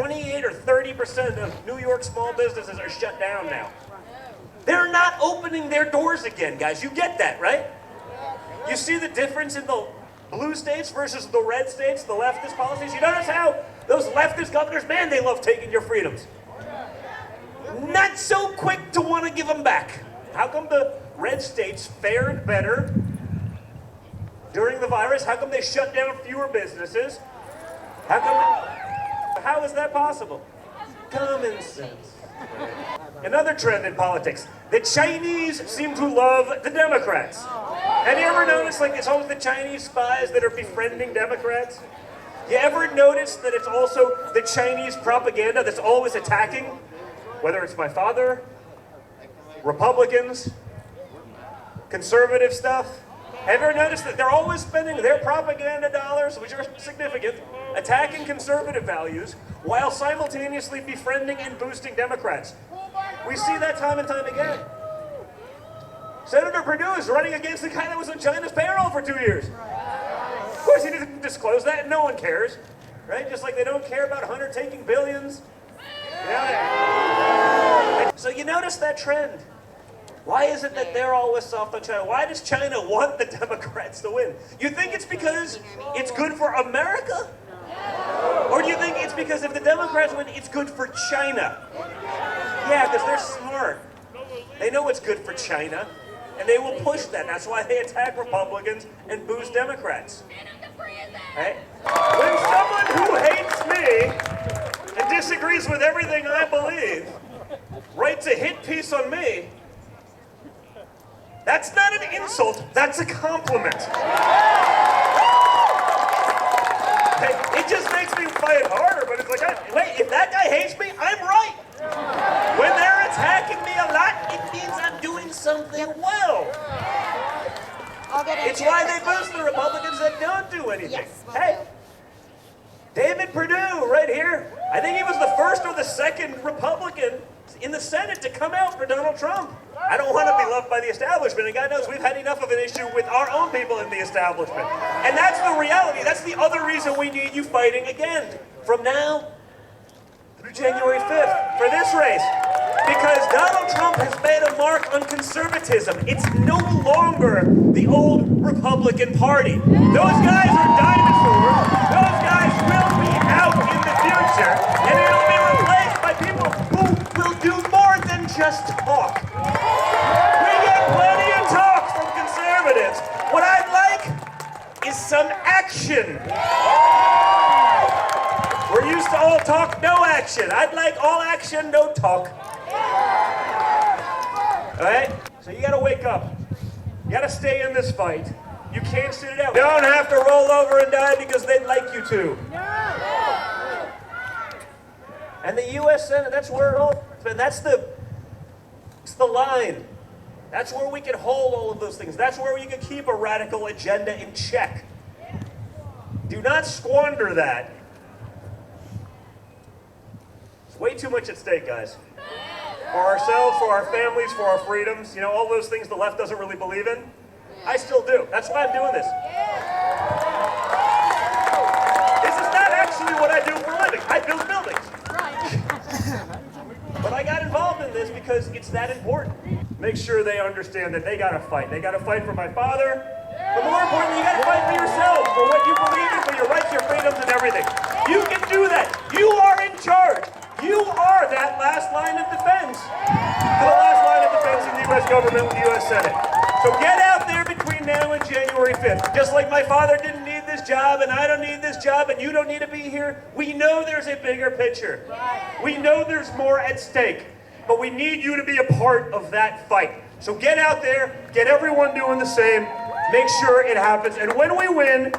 28 or 30% of New York small businesses are shut down now. They're not opening their doors again, guys. You get that, right? You see the difference in the blue states versus the red states, the leftist policies? You notice how those leftist governors, man, they love taking your freedoms. Not so quick to want to give them back. How come the red states fared better during the virus? How come they shut down fewer businesses? How is that possible? Common sense. Another trend in politics. The Chinese seem to love the Democrats. Have you ever noticed, like, it's always the Chinese spies that are befriending Democrats? You ever notice that it's also the Chinese propaganda that's always attacking? Whether it's my father, Republicans, conservative stuff. Have you ever noticed that they're always spending their propaganda dollars, which are significant, attacking conservative values, while simultaneously befriending and boosting Democrats? We see that time and time again. Senator Perdue is running against the guy that was on China's payroll for 2 years. Of course, he didn't disclose that, and no one cares, right? Just like they don't care about Hunter taking billions. So you notice that trend. Why is it that they're always soft on China? Why does China want the Democrats to win? You think it's because it's good for America? Or do you think it's because if the Democrats win, it's good for China? Yeah, because they're smart. They know it's good for China, and they will push that. That's why they attack Republicans and boost Democrats. Right? When someone who hates me and disagrees with everything I believe writes a hit piece on me, that's not an insult, that's a compliment. It just makes me fight harder, but it's like, wait, if that guy hates me, I'm right. When they're attacking me a lot, it means I'm doing something well. It's why they boost the Republicans that don't do anything. Hey, David Perdue, right here, I think he was the first or the second Republican in the Senate to come out for Donald Trump. I don't want to be loved by the establishment, and God knows we've had enough of an issue with our own people in the establishment. And that's the reality. That's the other reason we need you fighting again from now through January 5th for this race. Because Donald Trump has made a mark on conservatism. It's no longer the old Republican Party. Those guys are dinosaurs. Those guys will be out in the future, and it'll be replaced by people who will do more than just talk. We get plenty of talk from conservatives. What I'd like is some action. We're used to all talk, no action. I'd like all action, no talk. All right? So you got to wake up. You got to stay in this fight. You can't sit it out. You don't have to roll over and die because they'd like you to. And the U.S. Senate, that's where it all, it's the line. That's where we can hold all of those things. That's where we can keep a radical agenda in check. Do not squander that. There's way too much at stake, guys. For ourselves, for our families, for our freedoms, you know, all those things the left doesn't really believe in. I still do. That's why I'm doing this. This is not actually what I do for a living. I build buildings. But I got involved in this because it's that important. Make sure they understand that they got to fight. They got to fight for my father. But more importantly, you got to fight for yourself, for what you believe in, for your rights, your freedoms, and everything. You can do that. You are in charge. You are that last line of defense. The last line of defense in the U.S. government with the U.S. Senate. So get out there between now and January 5th. Just like my father didn't need this job, and I don't need this job, and you don't need to be here. We know there's a bigger picture. We know there's more at stake. But we need you to be a part of that fight. So get out there, get everyone doing the same, make sure it happens. And when we win,